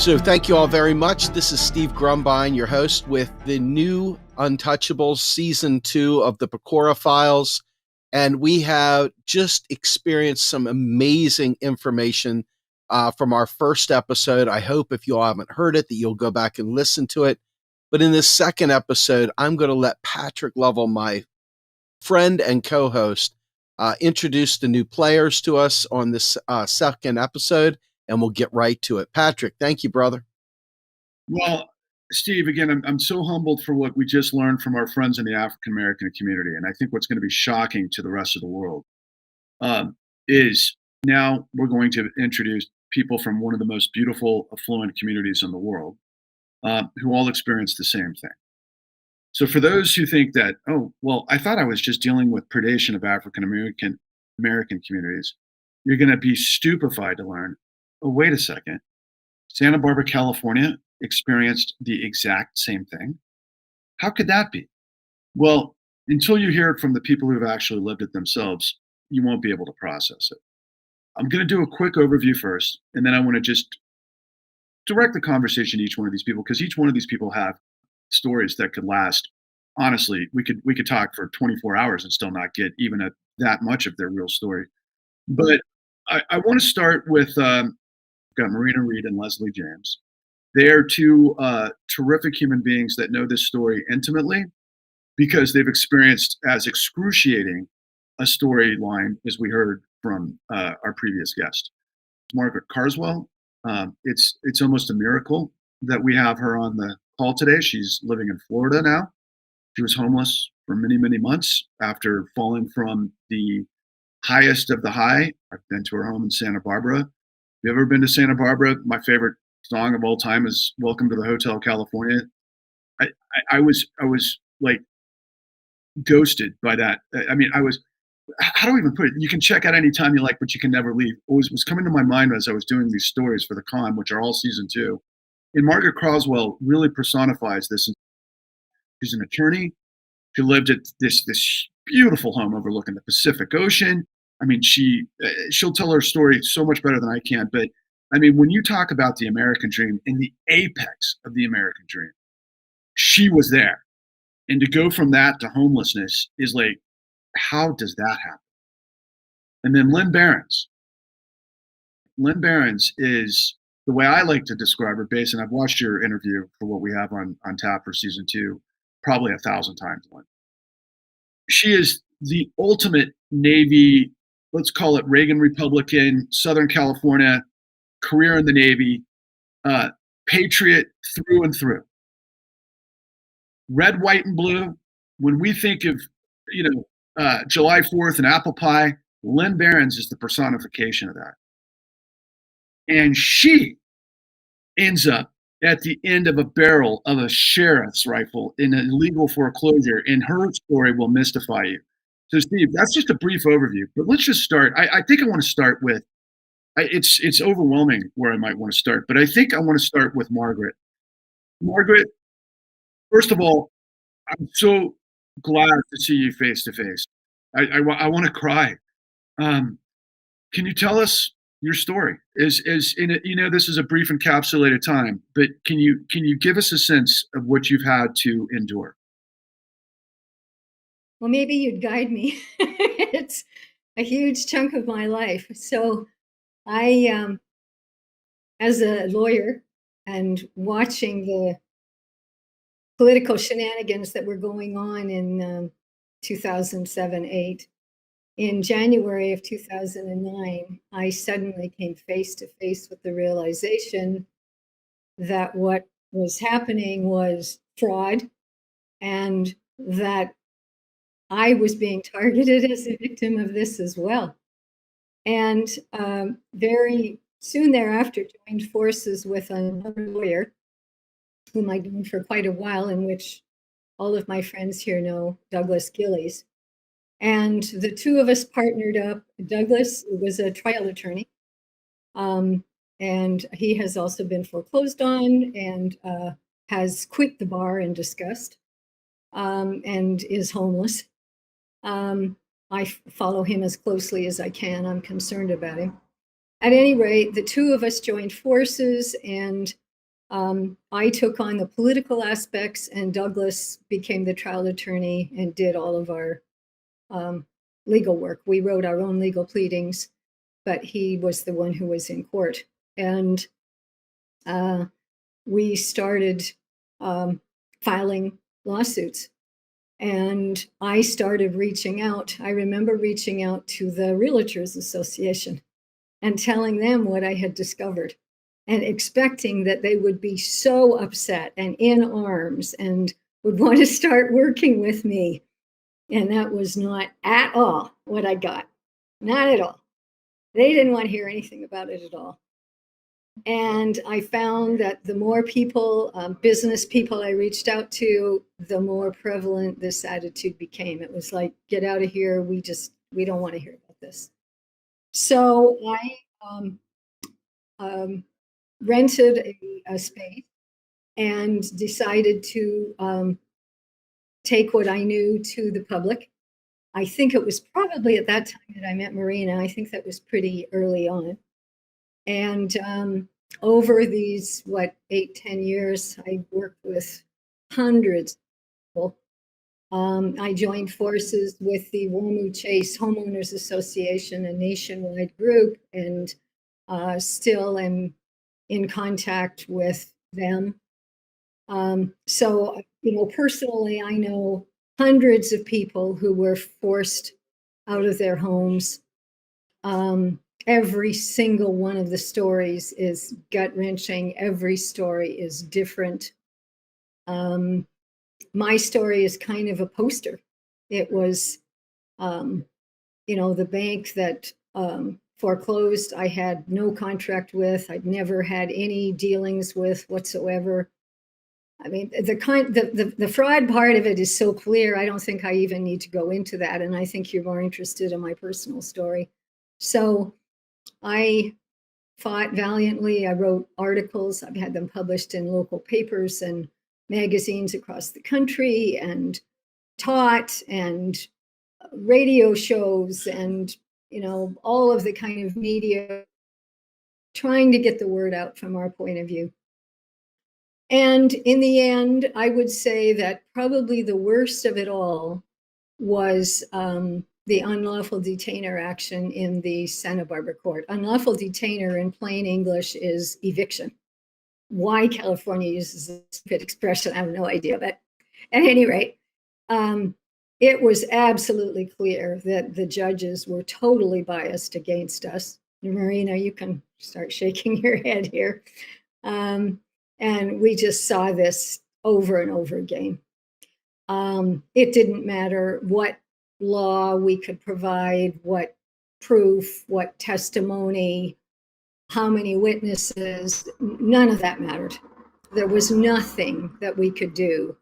So thank you all very much. This is Steve Grumbine, your host, with the new Untouchables Season 2 of the Pecora Files. And we have just experienced some amazing information from our first episode. I hope if you all haven't heard it, that you'll go back and listen to it. But in this second episode, I'm going to let Patrick Lovell, my friend and co-host, introduce the new players to us on this second episode, and we'll get right to it. Patrick, thank you, brother. Well, Steve, again, I'm so humbled for what we just learned from our friends in the African American community. And I think what's going to be shocking to the rest of the world is now we're going to introduce people from one of the most beautiful, affluent communities in the world who all experience the same thing. So for those who think that, oh, well, I thought I was just dealing with predation of African American communities, you're going to be stupefied to learn, oh, wait a second. Santa Barbara, California experienced the exact same thing. How could that be? Well, until you hear it from the people who've actually lived it themselves, you won't be able to process it. I'm going to do a quick overview first, and then I want to just direct the conversation to each one of these people, because each one of these people have stories that could last. Honestly, we could talk for 24 hours and still not get even at that much of their real story. But I want to start with got Marina Reed and Leslie James. They are two terrific human beings that know this story intimately because they've experienced as excruciating a storyline as we heard from our previous guest, Margaret Carswell. It's almost a miracle that we have her on the call today. She's living in Florida now. She was homeless for many, many months after falling from the highest of the high. I've been to her home in Santa Barbara. Have you ever been to Santa Barbara? My favorite song of all time is "Welcome to the Hotel California." I was like ghosted by that. I mean, how do I even put it? You can check out any time you like, but you can never leave. Always was coming to my mind as I was doing these stories for the con, which are all season 2. And Margaret Carswell really personifies this. She's an attorney. She lived at this beautiful home overlooking the Pacific Ocean. I mean, she'll tell her story so much better than I can. But I mean, when you talk about the American dream and the apex of the American dream, she was there. And to go from that to homelessness is like, how does that happen? And then Lynn Behrens. Lynn Behrens is the way I like to describe her, based, and I've watched your interview for what we have on tap for season 2, probably 1,000 times. Lynn. She is the ultimate Navy, let's call it Reagan Republican, Southern California, career in the Navy, patriot through and through. Red, white, and blue. When we think of, July 4th and apple pie, Lynn Behrens is the personification of that. And she ends up at the end of a barrel of a sheriff's rifle in an illegal foreclosure, and her story will mystify you. So, Steve, that's just a brief overview, but let's just start. I think I want to start with, it's overwhelming where I might want to start, but I think I want to start with Margaret. Margaret, first of all, I'm so glad to see you face to face. I want to cry. Can you tell us your story? Is in it, this is a brief encapsulated time, but can you give us a sense of what you've had to endure? Well, maybe you'd guide me. It's a huge chunk of my life. So I, as a lawyer and watching the political shenanigans that were going on in 2007-8, in January of 2009, I suddenly came face to face with the realization that what was happening was fraud, and that I was being targeted as a victim of this as well. And very soon thereafter, joined forces with another lawyer whom I've known for quite a while, in which all of my friends here know, Douglas Gillies. And the two of us partnered up. Douglas was a trial attorney, and he has also been foreclosed on and has quit the bar in disgust, and is homeless. I follow him as closely as I can. I'm concerned about him. At any rate, the two of us joined forces, and I took on the political aspects, and Douglas became the trial attorney and did all of our legal work. We wrote our own legal pleadings, but he was the one who was in court. And we started filing lawsuits. And I started reaching out. I remember reaching out to the Realtors Association and telling them what I had discovered, and expecting that they would be so upset and in arms and would want to start working with me. And that was not at all what I got. Not at all. They didn't want to hear anything about it at all. And I found that the more people, business people I reached out to, the more prevalent this attitude became. It was like, get out of here. We don't want to hear about this. So I rented a space and decided to take what I knew to the public. I think it was probably at that time that I met Marina. I think that was pretty early on. And over these, 8-10 years, I worked with hundreds of people. I joined forces with the Womu Chase Homeowners Association, a nationwide group, and still am in contact with them. So, personally, I know hundreds of people who were forced out of their homes. Every single one of the stories is gut-wrenching. Every story is different. My story is kind of a poster. It was, the bank that foreclosed, I had no contract with. I'd never had any dealings with whatsoever. I mean, the fraud part of it is so clear. I don't think I even need to go into that. And I think you're more interested in my personal story. So I fought valiantly. I wrote articles. I've had them published in local papers and magazines across the country, and taught, and radio shows, and all of the kind of media, trying to get the word out from our point of view. And in the end, I would say that probably the worst of it all was the unlawful detainer action in the Santa Barbara court. Unlawful detainer in plain English is eviction. Why California uses a stupid expression, I have no idea. But at any rate, it was absolutely clear that the judges were totally biased against us. Marina, you can start shaking your head here. And we just saw this over and over again. It didn't matter what law we could provide, what proof, what testimony, how many witnesses, none of that mattered. There was nothing that we could do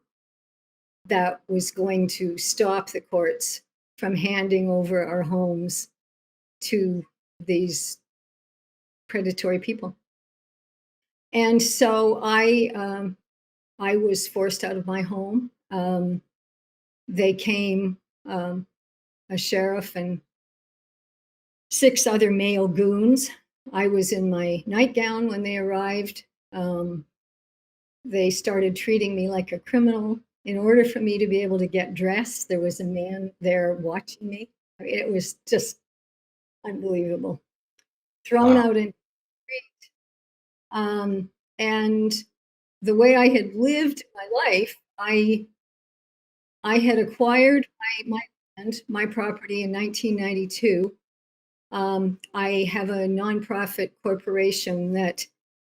that was going to stop the courts from handing over our homes to these predatory people. And so I was forced out of my home. They came, a sheriff and 6 other male goons. I was in my nightgown when they arrived. They started treating me like a criminal. In order for me to be able to get dressed, there was a man there watching me. I mean, it was just unbelievable. Thrown out in the street. And the way I had lived my life, I had acquired my land, my property in 1992. I have a nonprofit corporation that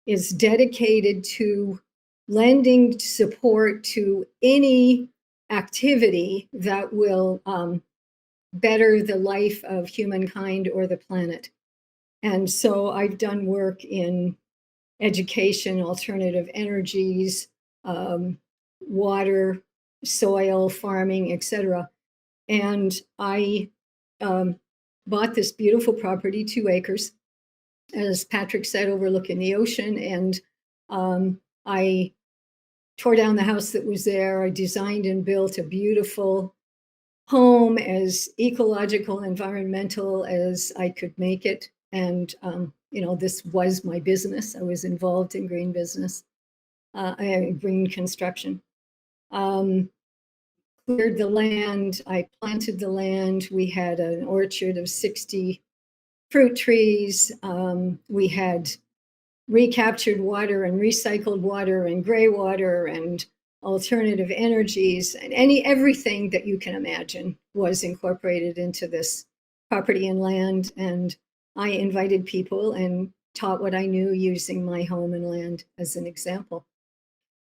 is dedicated to lending support to any activity that will better the life of humankind or the planet. And so I've done work in education, alternative energies, water, soil, farming, etc. And I bought this beautiful property, 2 acres, as Patrick said, overlooking the ocean. And I tore down the house that was there. I designed and built a beautiful home, as ecological, environmental as I could make it. And, this was my business. I was involved in green business. green construction. Cleared the land. I planted the land. We had an orchard of 60 fruit trees. We had recaptured water and recycled water and gray water and alternative energies, and everything that you can imagine was incorporated into this property and land. And I invited people and taught what I knew using my home and land as an example.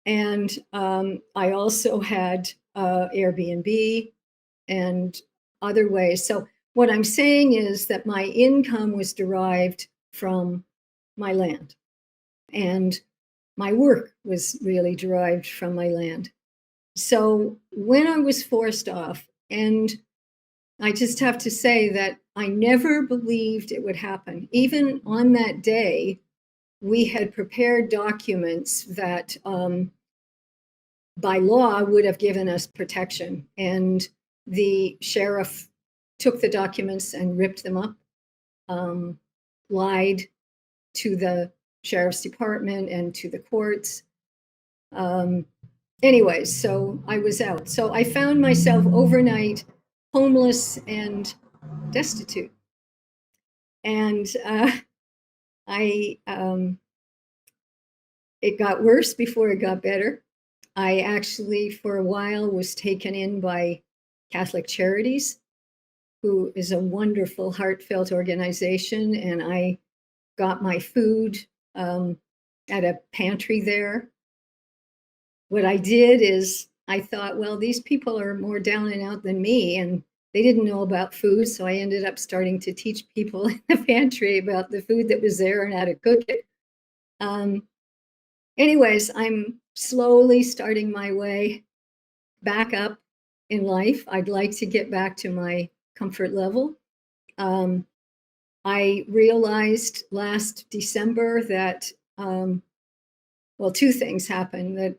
And I also had Airbnb and other ways. So what I'm saying is that my income was derived from my land, and my work was really derived from my land. So when I was forced off, and I just have to say that I never believed it would happen. Even on that day, we had prepared documents that by law would have given us protection. And the sheriff took the documents and ripped them up, lied to the sheriff's department and to the courts. Anyways, so I was out. So I found myself overnight homeless and destitute. And it got worse before it got better. I actually, for a while, was taken in by Catholic Charities, who is a wonderful, heartfelt organization. And I got my food at a pantry there. What I did is I thought, well, these people are more down and out than me, and they didn't know about food. So I ended up starting to teach people in the pantry about the food that was there and how to cook it. Anyways, I'm slowly starting my way back up in life. I'd like to get back to my comfort level. I realized last December that, well, two things happened, that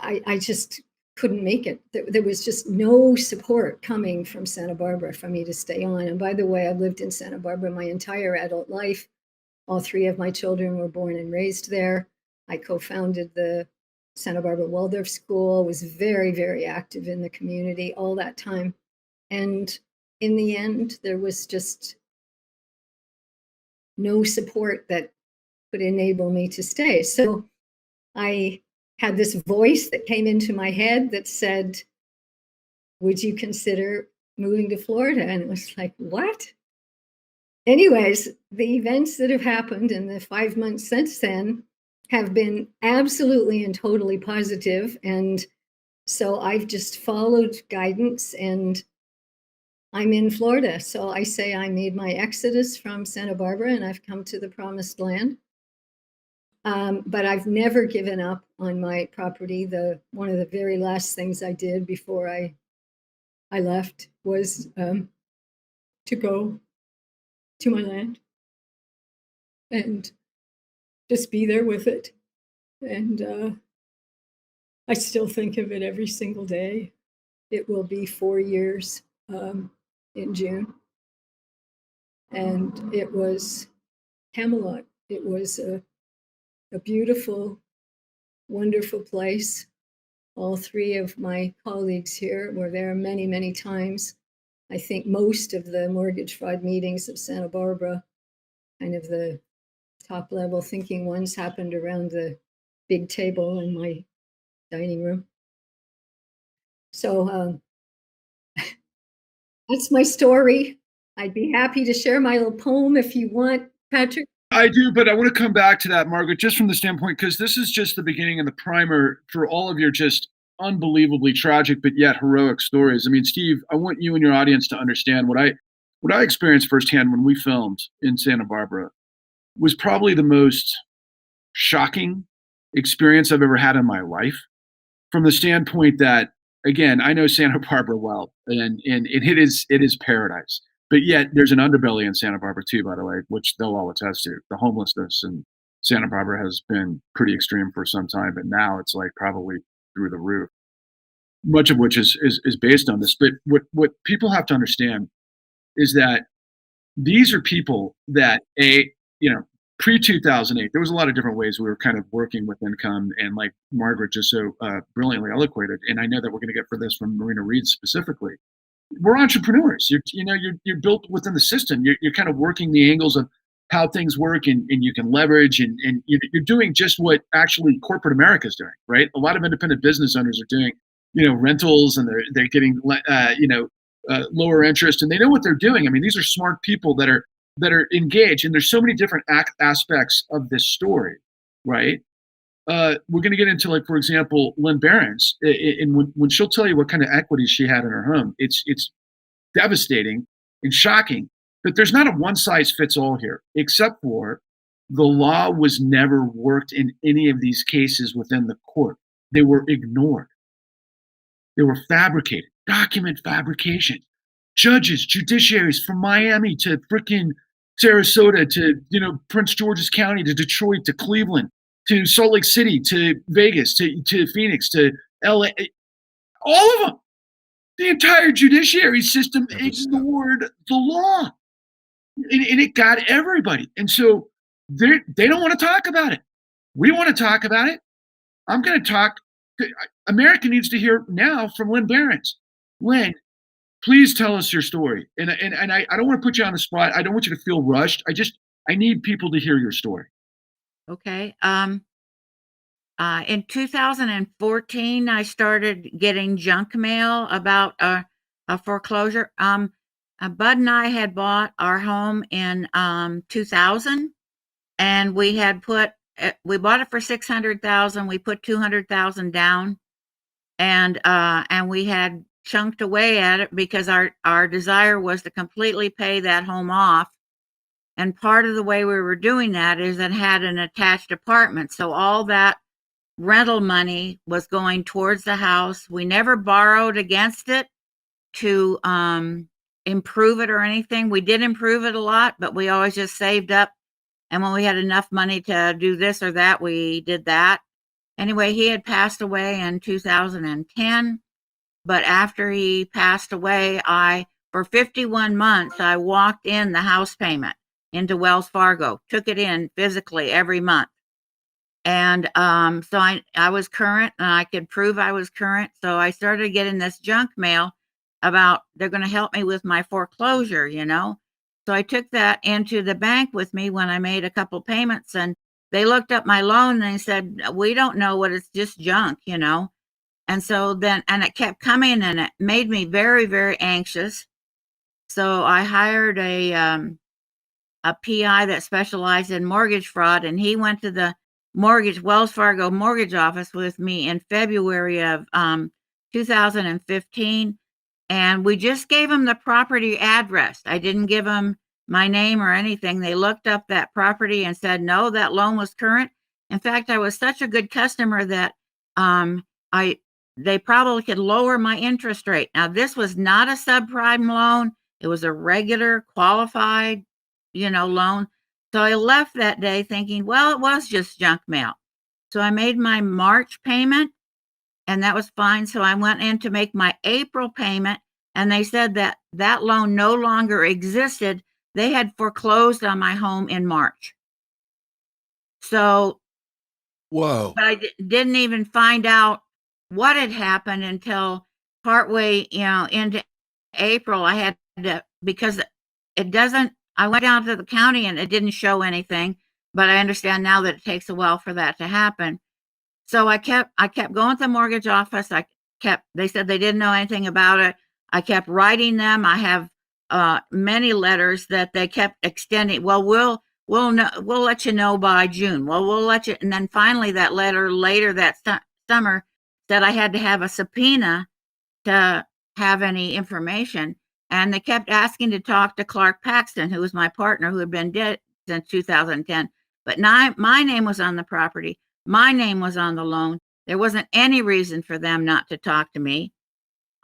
I just couldn't make it. There was just no support coming from Santa Barbara for me to stay on. And by the way, I've lived in Santa Barbara my entire adult life. All three of my children were born and raised there. I co-founded the Santa Barbara Waldorf School, was very, very active in the community all that time. And in the end, there was just no support that could enable me to stay. So I had this voice that came into my head that said, would you consider moving to Florida? And it was like, what? Anyways, the events that have happened in the 5 months since then have been absolutely and totally positive. And so I've just followed guidance and I'm in Florida. So I say I made my exodus from Santa Barbara and I've come to the promised land. But I've never given up on my property. One of the very last things I did before I left was to go to my land and just be there with it. And I still think of it every single day. It will be 4 years in June. And it was Camelot. It was a beautiful, wonderful place. All three of my colleagues here were there many, many times. I think most of the mortgage fraud meetings of Santa Barbara, kind of the top level thinking ones, happened around the big table in my dining room. So that's my story. I'd be happy to share my little poem if you want, Patrick. I do, but I want to come back to that, Margaret, just from the standpoint, because this is just the beginning and the primer for all of your just unbelievably tragic but yet heroic stories. I mean, Steve, I want you and your audience to understand what I experienced firsthand when we filmed in Santa Barbara was probably the most shocking experience I've ever had in my life, from the standpoint that, again, I know Santa Barbara well, and it is paradise. But yet there's an underbelly in Santa Barbara too, by the way, which they'll all attest to. The homelessness in Santa Barbara has been pretty extreme for some time, but now it's like probably through the roof. Much of which is based on this. But what people have to understand is that these are people that Pre-2008, there was a lot of different ways we were kind of working with income, and like Margaret just so brilliantly eloquated, and I know that we're going to get for this from Marina Reed specifically. We're entrepreneurs. You're built within the system. You're kind of working the angles of how things work, and you can leverage, and you're doing just what actually corporate America is doing, right? A lot of independent business owners are doing, rentals, and they're getting, lower interest, and they know what they're doing. I mean, these are smart people that are engaged, and there's so many different aspects of this story, right? We're going to get into, like, for example, Lynn Barron's, and when she'll tell you what kind of equity she had in her home, it's devastating and shocking. But there's not a one size fits all here, except for the law was never worked in any of these cases within the court. They were ignored. They were fabricated, document fabrication. Judges, judiciaries from Miami to freaking Sarasota to Prince George's County to Detroit to Cleveland to Salt Lake City to Vegas to Phoenix to LA, all of them. The entire judiciary system ignored the law, and it got everybody. And so they don't want to talk about it. We want to talk about it. I'm going to talk. America needs to hear now from Lynn Barron's. Lynn, please tell us your story. And I don't want to put you on the spot. I don't want you to feel rushed. I need people to hear your story. Okay. In 2014, I started getting junk mail about a foreclosure. Bud and I had bought our home in 2000, and we bought it for $600,000. We put $200,000 down, and we had chunked away at it because our desire was to completely pay that home off. And part of the way we were doing that is it had an attached apartment. So all that rental money was going towards the house. We never borrowed against it to improve it or anything. We did improve it a lot, but we always just saved up. And when we had enough money to do this or that, we did that. Anyway, he had passed away in 2010. But after he passed away, for 51 months, I walked in the house payment into Wells Fargo, took it in physically every month. And so I was current, and I could prove I was current. So I started getting this junk mail about they're going to help me with my foreclosure, So I took that into the bank with me when I made a couple payments, and they looked up my loan and they said, we don't know what, it's just junk, And so and it kept coming, and it made me very, very anxious. So I hired a PI that specialized in mortgage fraud, and he went to the Wells Fargo mortgage office with me in February of 2015. And we just gave him the property address. I didn't give him my name or anything. They looked up that property and said, no, that loan was current. In fact, I was such a good customer that they probably could lower my interest rate. Now, this was not a subprime loan. It was a regular qualified, loan. So I left that day thinking, well, it was just junk mail. So I made my March payment, and that was fine. So I went in to make my April payment, and they said that that loan no longer existed. They had foreclosed on my home in March. So, whoa! But I didn't even find out what had happened until partway, into April. I had to, because it doesn't. I went down to the county and it didn't show anything, but I understand now that it takes a while for that to happen. So I kept going to the mortgage office. They said they didn't know anything about it. I kept writing them. I have many letters that they kept extending. Well, we'll let you know by June. Well, we'll let you. And then finally that letter later that summer said I had to have a subpoena to have any information. And they kept asking to talk to Clark Paxton, who was my partner, who had been dead since 2010. But my name was on the property. My name was on the loan. There wasn't any reason for them not to talk to me.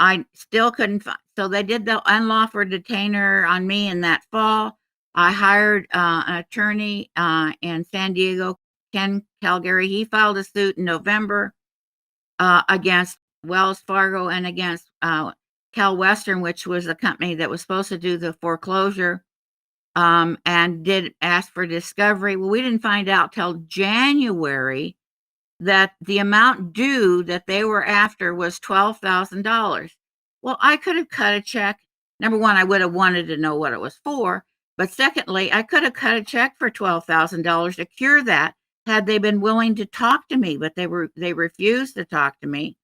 I still couldn't find. So they did the unlawful detainer on me in that fall. I hired an attorney in San Diego, Ken Calgary. He filed a suit in November against Wells Fargo and against Cal Western, which was the company that was supposed to do the foreclosure. and did ask for discovery. Well, we didn't find out till January that the amount due that they were after was $12,000. Well, I could have cut a check. Number one, I would have wanted to know what it was for. But secondly, I could have cut a check for $12,000 to cure that had they been willing to talk to me, but they refused to talk to me.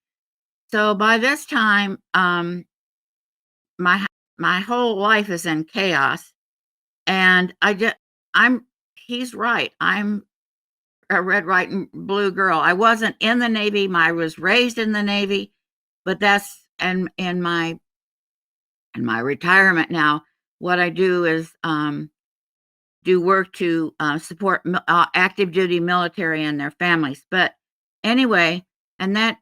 So by this time, my whole life is in chaos, and he's right. I'm a red, white, and blue girl. I wasn't in the Navy. I was raised in the Navy, but that's in my retirement now. What I do is do work to support active duty military and their families. But anyway, and that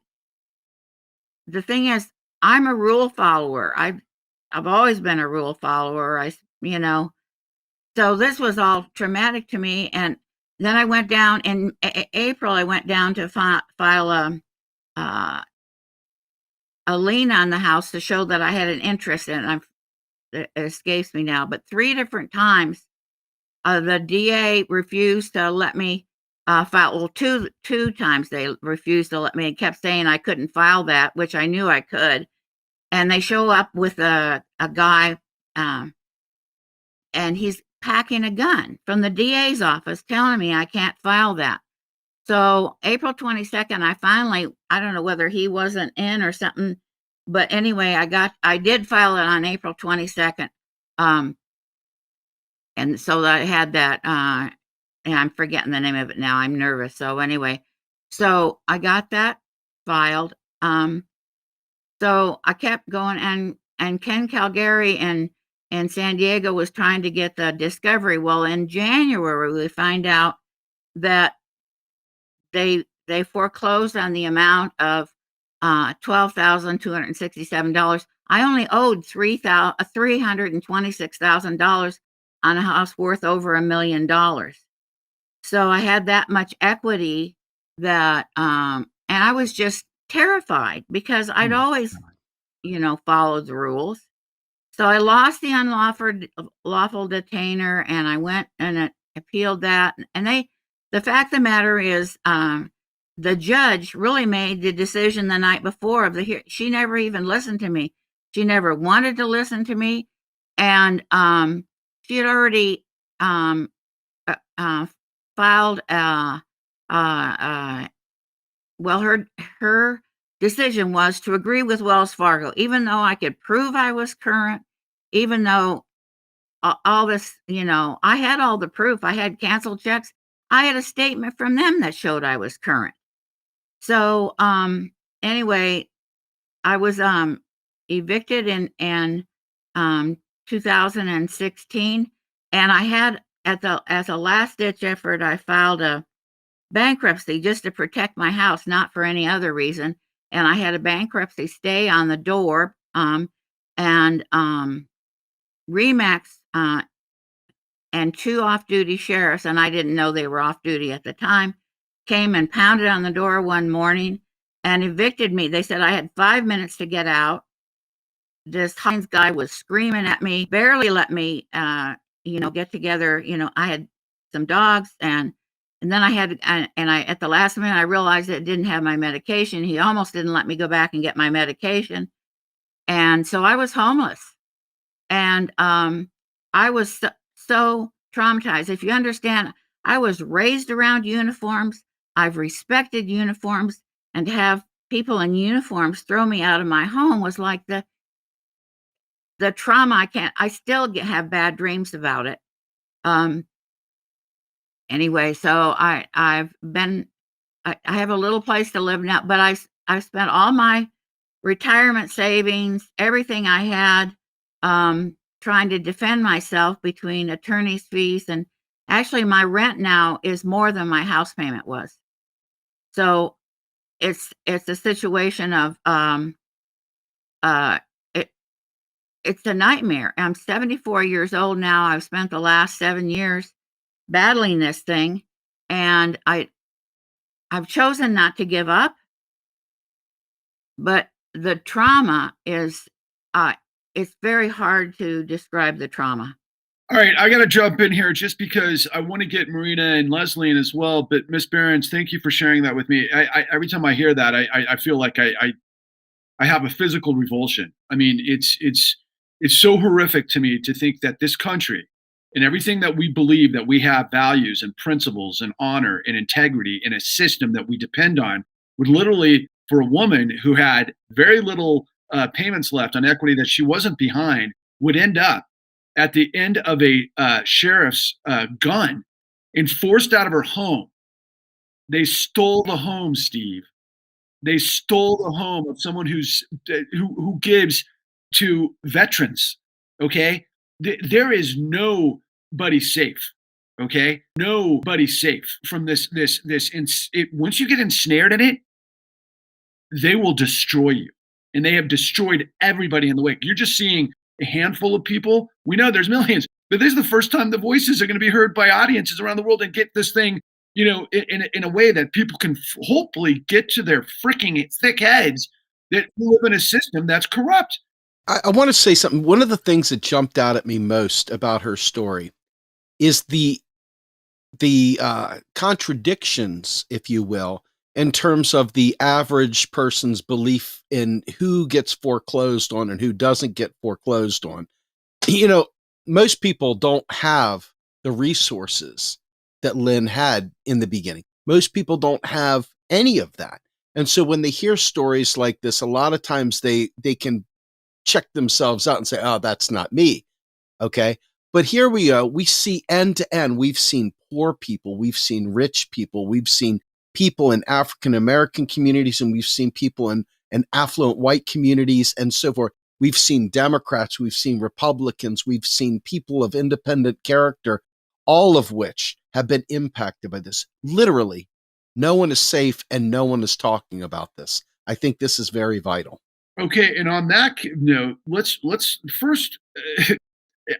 the thing is, I'm a rule follower. I've always been a rule follower. So this was all traumatic to me. And then I went down in April. I went down to file a lien on the house to show that I had an interest in it. It escapes me now, but 3 different times the DA refused to let me file. Well, two times they refused to let me and kept saying I couldn't file that, which I knew I could. And they show up with a guy, and he's packing a gun from the DA's office telling me I can't file that. So April 22nd, I don't know whether he wasn't in or something, but anyway, I did file it on April 22nd. And so I had that, and I'm forgetting the name of it now. I'm nervous. So anyway, so I got that filed. So I kept going, and Ken Calgary and San Diego was trying to get the discovery. Well, in January, we find out that they foreclosed on the amount of $12,267. I only owed $326,000 on a house worth over $1 million. So I had that much equity that, and I was just terrified because I'd always, followed the rules. So I lost the unlawful detainer, and I went and appealed that. And the fact of the matter is, the judge really made the decision the night before of she never even listened to me. She never wanted to listen to me. And she had already filed well, her decision was to agree with Wells Fargo, even though I could prove I was current, even though all this, I had all the proof. I had canceled checks. I had a statement from them that showed I was current. So anyway, I was evicted in 2016, and I had as a last ditch effort, I filed a bankruptcy just to protect my house, not for any other reason. And I had a bankruptcy stay on the door, and Remax and 2 off-duty sheriffs, and I didn't know they were off-duty at the time, came and pounded on the door one morning and evicted me. They said I had 5 minutes to get out. This Hines guy was screaming at me, barely let me, get together. I had some dogs, and then I had, and I, at the last minute, I realized it didn't have my medication. He almost didn't let me go back and get my medication. And so I was homeless. And I was so traumatized. If you understand, I was raised around uniforms. I've respected uniforms, and to have people in uniforms throw me out of my home was like the trauma. I still have bad dreams about it. Anyway, so I have a little place to live now, but I spent all my retirement savings, everything I had, trying to defend myself between attorney's fees, and actually my rent now is more than my house payment was. So it's a situation of it's a nightmare. I'm 74 years old now. I've spent the last 7 years battling this thing, and I've chosen not to give up, but the trauma is it's very hard to describe the trauma. All right, I got to jump in here just because I want to get Marina and Leslie in as well. But Miss Behrens, thank you for sharing that with me. Every time I hear that, I feel like I have a physical revulsion. I mean, it's so horrific to me to think that this country and everything that we believe that we have values and principles and honor and integrity in a system that we depend on would literally, for a woman who had very little payments left on equity that she wasn't behind, would end up at the end of a sheriff's gun and forced out of her home. They stole the home, Steve. They stole the home of someone who gives to veterans. Okay, there is nobody safe. Okay, nobody safe from this. Once you get ensnared in it, they will destroy you, and they have destroyed everybody in the wake. You're just seeing a handful of people. We know there's millions, but this is the first time the voices are going to be heard by audiences around the world and get this thing, in a way that people can hopefully get to their freaking thick heads that live in a system that's corrupt. I want to say something. One of the things that jumped out at me most about her story is the contradictions, if you will, in terms of the average person's belief in who gets foreclosed on and who doesn't get foreclosed on. Most people don't have the resources that Lynn had in the beginning. Most people don't have any of that. And so when they hear stories like this, a lot of times they can check themselves out and say, oh, that's not me. Okay. But here we go. We see end to end. We've seen poor people. We've seen rich people. We've seen people in African American communities, and we've seen people in affluent white communities and so forth. We've seen Democrats. We've seen Republicans. We've seen people of independent character, all of which have been impacted by this. Literally, no one is safe and no one is talking about this. I think this is very vital. Okay, and on that note, let's first.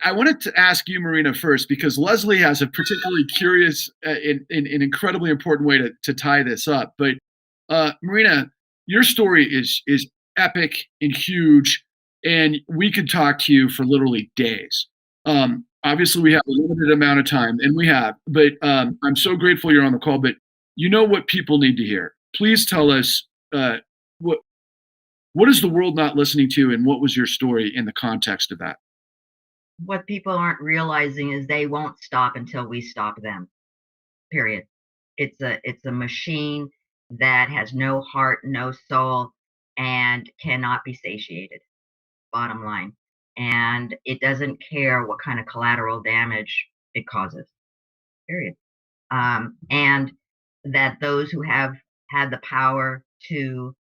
I wanted to ask you, Marina, first, because Leslie has a particularly curious and incredibly important way to tie this up. But Marina, your story is epic and huge, and we could talk to you for literally days. Obviously, we have a limited amount of time, and we have. But I'm so grateful you're on the call. But you know what people need to hear. Please tell us what is the world not listening to, and what was your story in the context of that? What people aren't realizing is they won't stop until we stop them. Period. It's a machine that has no heart, no soul, and cannot be satiated. Bottom line. And it doesn't care what kind of collateral damage it causes. Period. And that those who have had the power to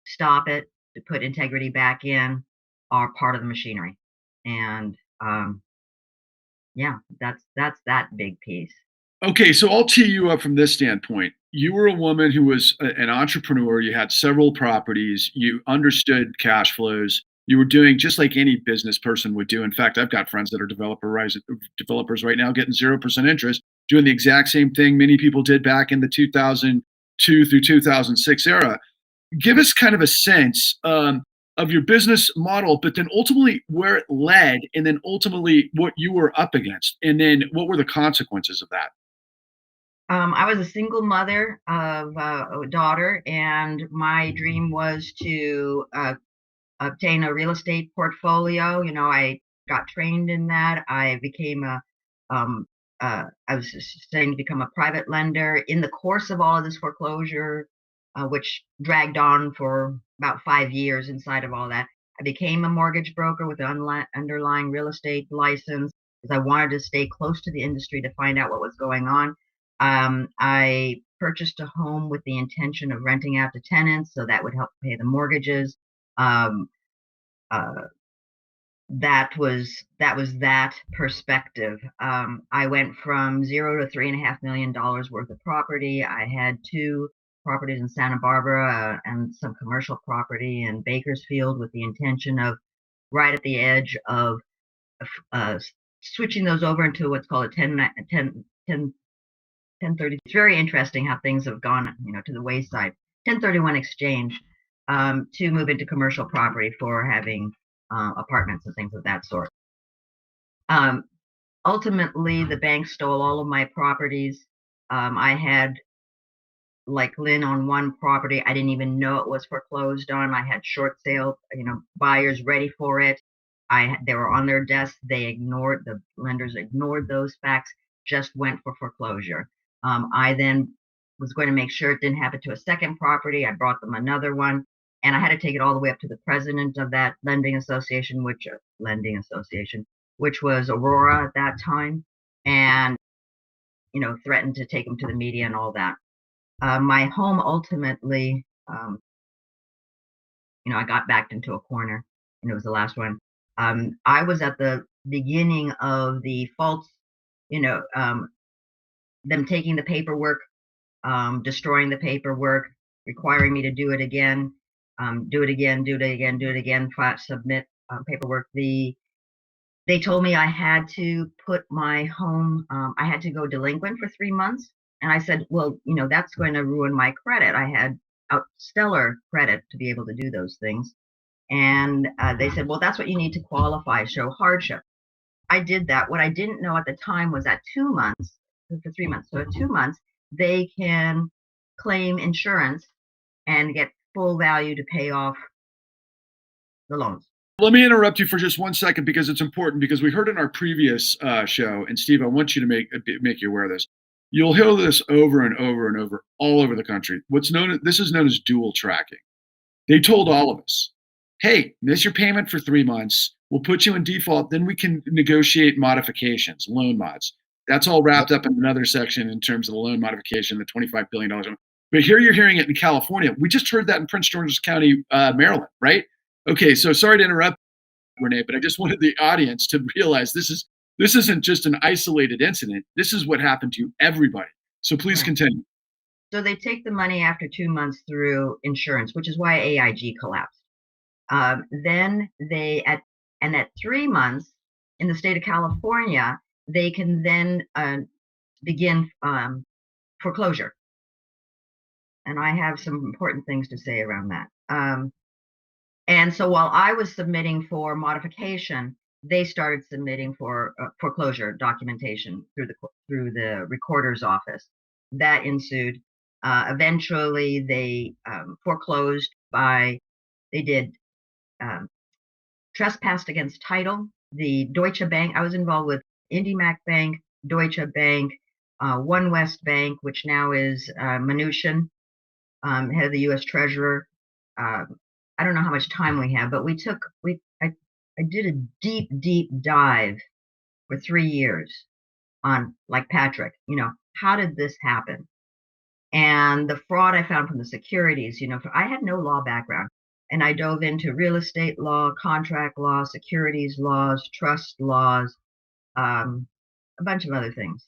stop it, to put integrity back in, are part of the machinery. And yeah, that's that big piece. Okay, so I'll tee you up from this standpoint. You were a woman who was an entrepreneur. You had several properties. You understood cash flows. You were doing just like any business person would do. In fact, I've got friends that are developers right now getting 0% interest, doing the exact same thing many people did back in the 2002 through 2006 era. Give us kind of a sense of your business model, but then ultimately where it led, and then ultimately what you were up against, and then what were the consequences of that? I was a single mother of a daughter, and my dream was to obtain a real estate portfolio. I got trained in that. I became I was studying to become a private lender. In the course of all of this foreclosure, which dragged on for about 5 years inside of all that, I became a mortgage broker with an underlying real estate license because I wanted to stay close to the industry to find out what was going on. I purchased a home with the intention of renting out to tenants, so that would help pay the mortgages. That was that perspective. I went from $0 to $3.5 million worth of property. I had 2 properties in Santa Barbara and some commercial property in Bakersfield, with the intention of right at the edge of switching those over into what's called a 1030. It's very interesting how things have gone, to the wayside. 1031 exchange to move into commercial property for having apartments and things of that sort. ultimately, the bank stole all of my properties. I had, like Lynn, on one property, I didn't even know it was foreclosed on. I had short sale, buyers ready for it. They were on their desk. The lenders ignored those facts, just went for foreclosure. I then was going to make sure it didn't happen to a second property. I brought them another one, and I had to take it all the way up to the president of that lending association, which was Aurora at that time, and threatened to take them to the media and all that. My home ultimately, I got backed into a corner, and it was the last one. I was at the beginning of the false, them taking the paperwork, destroying the paperwork, requiring me to do it again, submit paperwork. They told me I had to put my home, I had to go delinquent for 3 months. And I said, well, that's going to ruin my credit. I had stellar credit to be able to do those things. And they said, well, that's what you need to qualify, show hardship. I did that. What I didn't know at the time was at 2 months, for 3 months. So at 2 months, they can claim insurance and get full value to pay off the loans. Let me interrupt you for just 1 second because it's important, because we heard in our previous show, and Steve, I want you to make you aware of this. You'll hear this over and over and over all over the country. This is known as dual tracking. They told all of us, hey, miss your payment for 3 months. We'll put you in default. Then we can negotiate modifications, loan mods. That's all wrapped up in another section in terms of the loan modification, the $25 billion. But here you're hearing it in California. We just heard that in Prince George's County, Maryland, right? Okay, so sorry to interrupt, Renee, but I just wanted the audience to realize this isn't just an isolated incident. This is what happened to everybody. So please continue. So they take the money after 2 months through insurance, which is why AIG collapsed. Then at 3 months in the state of California, they can then begin foreclosure. And I have some important things to say around that. And so while I was submitting for modification, they started submitting for foreclosure documentation through the recorder's office. That ensued. Eventually, they foreclosed they did trespassed against title. The Deutsche Bank, I was involved with IndyMac Bank, Deutsche Bank, One West Bank, which now is Mnuchin, head of the U.S. Treasurer. I don't know how much time we have, but I did a deep dive for 3 years on, like Patrick, how did this happen? And the fraud I found from the securities, I had no law background, and I dove into real estate law, contract law, securities laws, trust laws, a bunch of other things,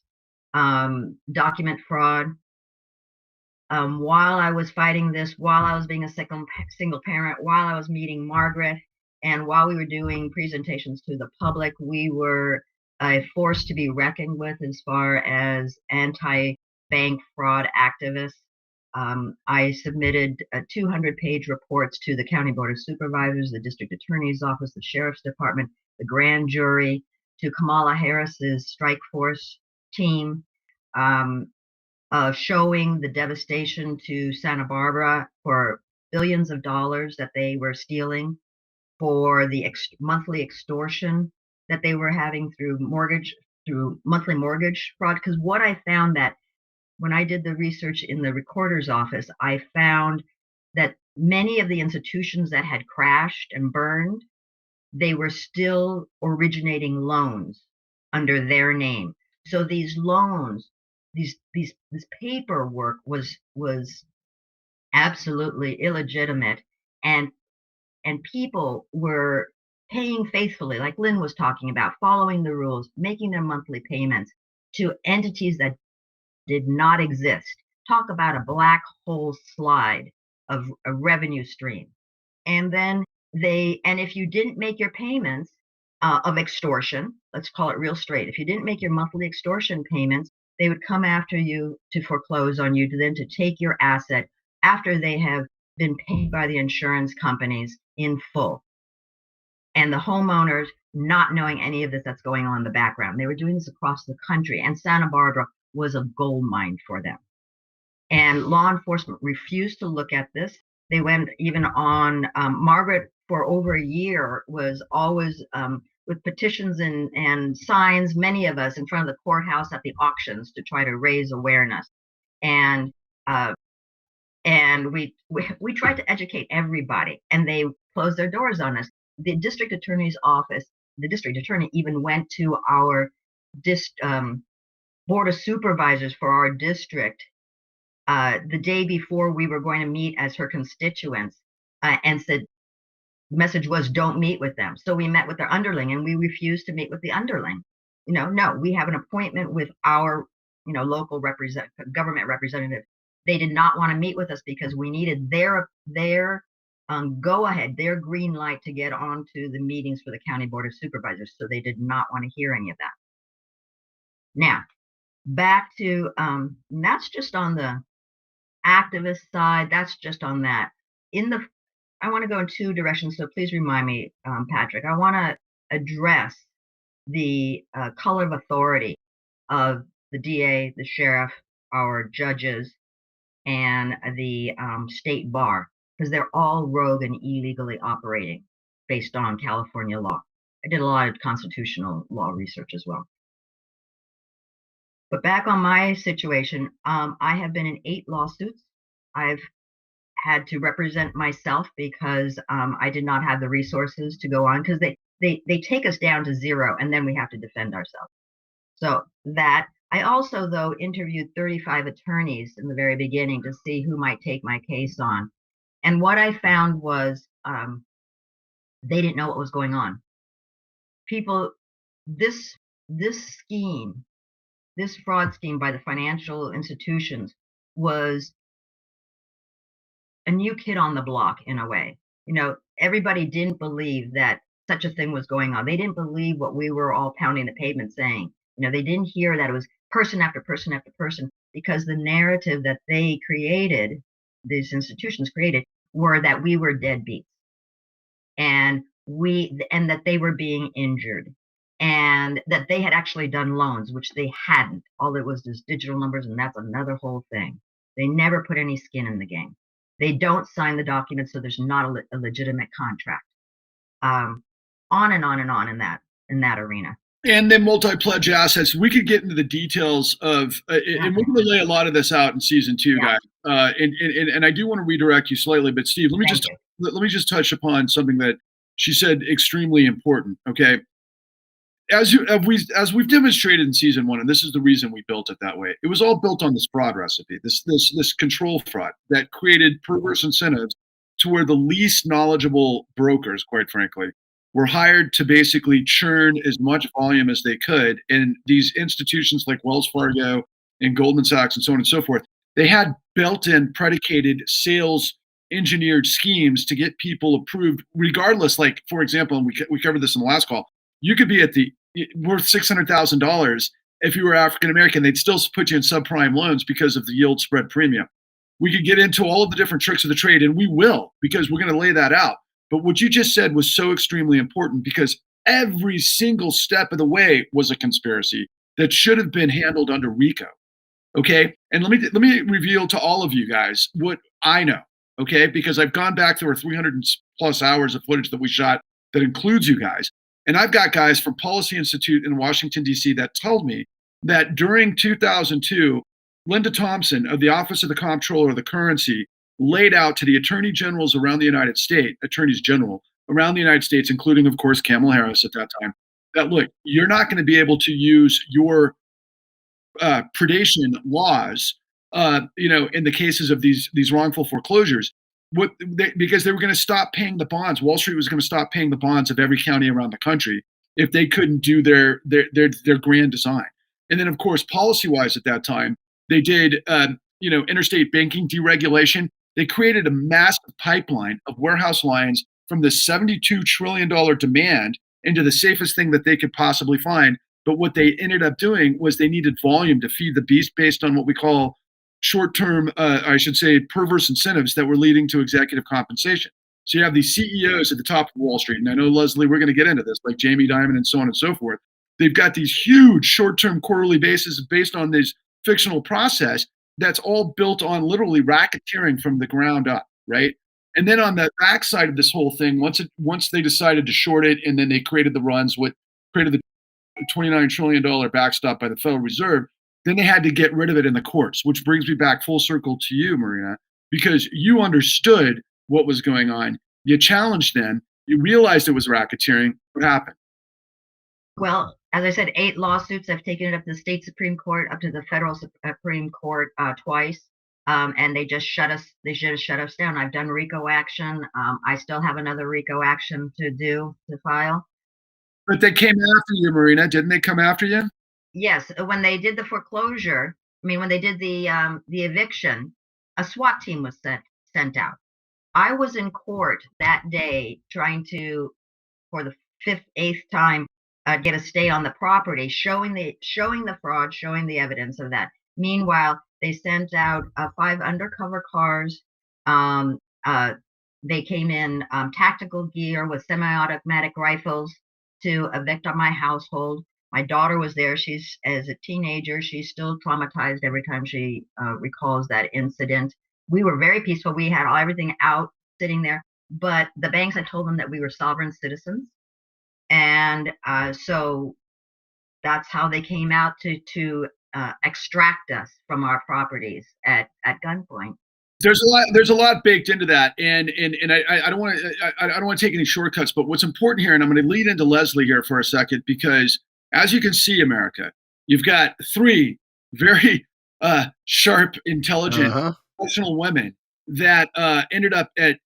document fraud. While I was fighting this, while I was being a single parent, while I was meeting Margaret, and while we were doing presentations to the public, we were a force to be reckoned with as far as anti-bank fraud activists. I submitted 200-page reports to the County Board of Supervisors, the District Attorney's Office, the Sheriff's Department, the Grand Jury, to Kamala Harris's strike force team, showing the devastation to Santa Barbara for billions of dollars that they were stealing, for the monthly extortion that they were having through monthly mortgage fraud. Because what I found, that when I did the research in the recorder's office, I found that many of the institutions that had crashed and burned, they were still originating loans under their name. So these loans, this paperwork was absolutely illegitimate, and people were paying faithfully, like Lynn was talking about, following the rules, making their monthly payments to entities that did not exist. Talk about a black hole slide of a revenue stream. And then if you didn't make your payments of extortion, let's call it real straight, if you didn't make your monthly extortion payments, they would come after you to foreclose on you, to take your asset after they have been paid by the insurance companies in full. And the homeowners not knowing any of this that's going on in the background. They were doing this across the country, and Santa Barbara was a gold mine for them. And law enforcement refused to look at this. They went even on, Margaret for over a year was always with petitions and signs, many of us in front of the courthouse at the auctions to try to raise awareness. And we tried to educate everybody, and they closed their doors on us. The district attorney's office, the district attorney even went to our board of supervisors for our district the day before we were going to meet as her constituents, and said the message was, don't meet with them. So we met with their underling, and we refused to meet with the underling. No, we have an appointment with our local government representative. They did not want to meet with us because we needed their go ahead, their green light to get onto the meetings for the county board of supervisors. So they did not want to hear any of that. Now, back to that's just on the activist side. That's just on that. I want to go in two directions, so please remind me, Patrick. I want to address the color of authority of the DA, the sheriff, our judges, and the state bar, because they're all rogue and illegally operating based on California law. I did a lot of constitutional law research as well. But back on my situation, I have been in 8 lawsuits. I've had to represent myself because I did not have the resources to go on, because they take us down to 0 and then we have to defend ourselves. So that I also, though, interviewed 35 attorneys in the very beginning to see who might take my case on. And what I found was they didn't know what was going on. People, this scheme, this fraud scheme by the financial institutions was a new kid on the block in a way. Everybody didn't believe that such a thing was going on. They didn't believe what we were all pounding the pavement saying. They didn't hear that it was person after person after person, because the narrative that they created, these institutions created, were that we were deadbeats, and that they were being injured, and that they had actually done loans, which they hadn't. All it was just digital numbers, and that's another whole thing. They never put any skin in the game. They don't sign the documents, so there's not a legitimate contract. On and on and on in that arena. And then multi-pledge assets. We could get into the details of, and we're going to lay a lot of this out in season 2, guys. And I do want to redirect you slightly, but Steve, let me just touch upon something that she said extremely important. Okay, as we've demonstrated in season 1, and this is the reason we built it that way. It was all built on this fraud recipe, this control fraud that created perverse incentives to where the least knowledgeable brokers, quite frankly, were hired to basically churn as much volume as they could. And these institutions like Wells Fargo and Goldman Sachs and so on and so forth, they had built-in predicated sales engineered schemes to get people approved regardless. Like, for example, and we covered this in the last call, you could be worth $600,000. If you were African-American, they'd still put you in subprime loans because of the yield spread premium. We could get into all of the different tricks of the trade, and we will, because we're going to lay that out. But what you just said was so extremely important, because every single step of the way was a conspiracy that should have been handled under RICO. Okay. And let me reveal to all of you guys what I know. Okay. Because I've gone back through our 300 plus hours of footage that we shot that includes you guys. And I've got guys from Policy Institute in Washington, D.C. that told me that during 2002, Linda Thompson of the Office of the Comptroller of the Currency laid out to the attorneys general around the United States, including, of course, Kamala Harris at that time, that, look, you're not going to be able to use your predation laws, in the cases of these wrongful foreclosures, because they were going to stop paying the bonds. Wall Street was going to stop paying the bonds of every county around the country if they couldn't do their grand design. And then, of course, policy-wise at that time, they did, interstate banking deregulation. They created a massive pipeline of warehouse lines from the $72 trillion demand into the safest thing that they could possibly find. But what they ended up doing was they needed volume to feed the beast based on what we call short-term, perverse incentives that were leading to executive compensation. So you have these CEOs at the top of Wall Street, and I know, Leslie, we're going to get into this, like Jamie Dimon and so on and so forth. They've got these huge short-term quarterly bases based on this fictional process that's all built on literally racketeering from the ground up, right? And then on the backside of this whole thing, once they decided to short it, and then they created the runs, what created the $29 trillion backstop by the Federal Reserve, then they had to get rid of it in the courts, which brings me back full circle to you, Marina, because you understood what was going on. You challenged them. You realized it was racketeering. What happened? Well, as I said, 8 lawsuits. I've taken it up to the state Supreme Court, up to the federal Supreme Court twice, and they just shut us. They should have shut us down. I've done RICO action. I still have another RICO action to file. But they came after you, Marina. Didn't they come after you? Yes, when they did the foreclosure, when they did the eviction, a SWAT team was sent out. I was in court that day trying to, for the 5th, 8th time, get a stay on the property, showing the fraud, showing the evidence of that. Meanwhile, they sent out 5 undercover cars. They came in tactical gear with semi-automatic rifles to evict on my household. My daughter was there. She's, as a teenager, she's still traumatized every time she recalls that incident. We were very peaceful. We had everything out sitting there, but the banks had told them that we were sovereign citizens. And so that's how they came out to extract us from our properties at gunpoint. There's a lot baked into that, and I don't want to take any shortcuts, but what's important here, and I'm going to lead into Leslie here for a second, because as you can see, America, you've got 3 very sharp, intelligent, professional women that ended up at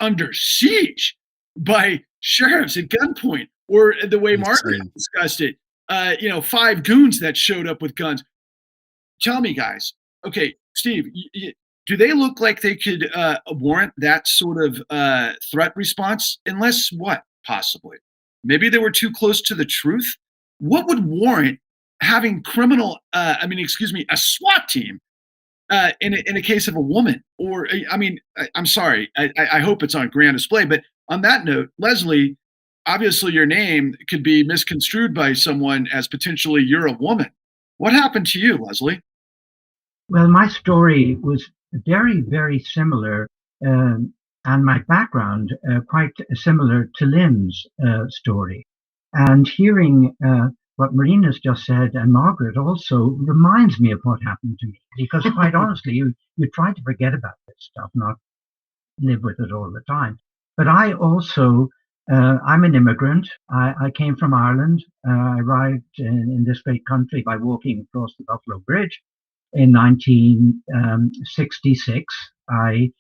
under siege by sheriffs at gunpoint, or the way Margaret discussed it, 5 goons that showed up with guns. Tell me, guys. Okay, Steve, do they look like they could warrant that sort of threat response? Unless what? Possibly. Maybe they were too close to the truth. What would warrant having a SWAT team in a case of a woman? Or, I'm sorry, I hope it's on grand display. But on that note, Leslie, obviously your name could be misconstrued by someone as potentially you're a woman. What happened to you, Leslie? Well, my story was very, very similar, and my background quite similar to Lynn's story. And hearing what Marina's just said, and Margaret also, reminds me of what happened to me. Because quite honestly, you try to forget about this stuff, not live with it all the time. But I also, I'm an immigrant. I came from Ireland. I arrived in this great country by walking across the Buffalo Bridge. In 1966, I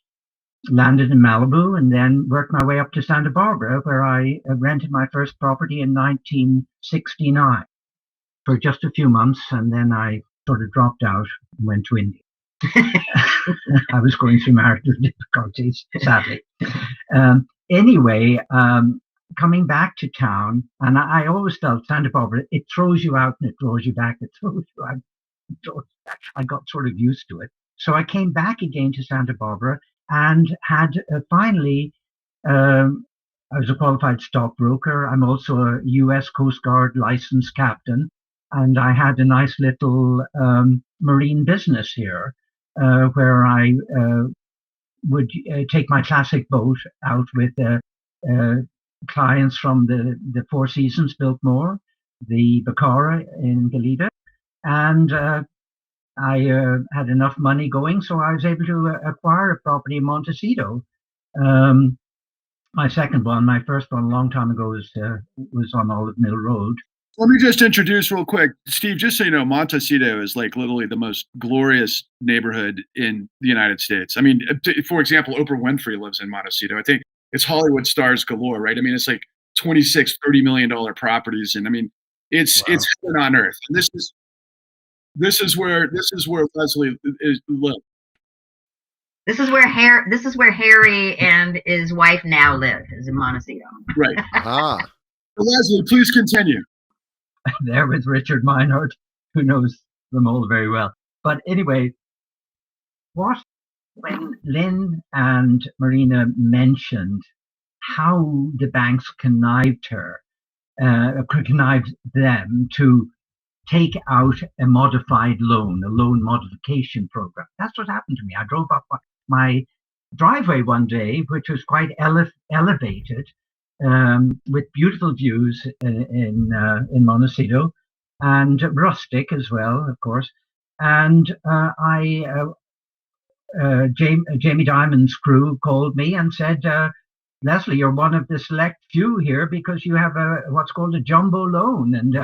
landed in Malibu and then worked my way up to Santa Barbara, where I rented my first property in 1969 for just a few months, and then I sort of dropped out and went to India. I was going through marital difficulties, sadly. Anyway, coming back to town, and I always felt Santa Barbara, it throws you out and it draws you back, it throws you out. I got sort of used to it. So I came back again to Santa Barbara and had finally, I was a qualified stockbroker. I'm also a U.S. Coast Guard licensed captain. And I had a nice little marine business here where I would take my classic boat out with clients from the Four Seasons Biltmore, the Pecora in Goleta. And I had enough money going, so I was able to acquire a property in Montecito. My second one, my first one a long time ago was on Olive Mill Road. Let me just introduce real quick, Steve, just so you know, Montecito is literally the most glorious neighborhood in the United States. For example, Oprah Winfrey lives in Montecito. I think it's Hollywood stars galore, right? It's like $26, $30 million properties. And it's heaven on earth. And this is where Leslie lives. This is where Harry and his wife now live, is in Montecito. Right. Leslie, please continue. There with Richard Meinhardt, who knows them all very well. But anyway, what when Lynn and Marina mentioned how the banks connived them to take out a modified loan, a loan modification program. That's what happened to me. I drove up my driveway one day, which was quite elevated, with beautiful views in Montecito, and rustic as well, of course. And Jamie Dimon's crew called me and said, Leslie, you're one of the select few here because you have what's called a jumbo loan, and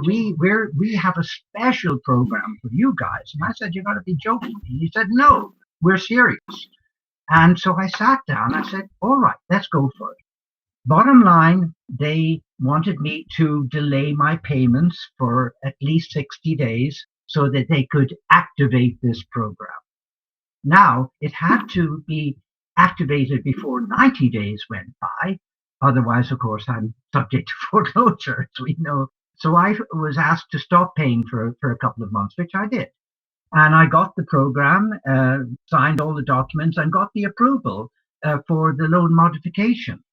we have a special program for you guys. And I said, you got to be joking. And he said, no, we're serious. And so I sat down. I said, all right, let's go for it. Bottom line, they wanted me to delay my payments for at least 60 days so that they could activate this program. Now, it had to be activated before 90 days went by. Otherwise, of course, I'm subject to foreclosure, as we know. So I was asked to stop paying for a couple of months, which I did. And I got the program, signed all the documents, and got the approval for the loan modification.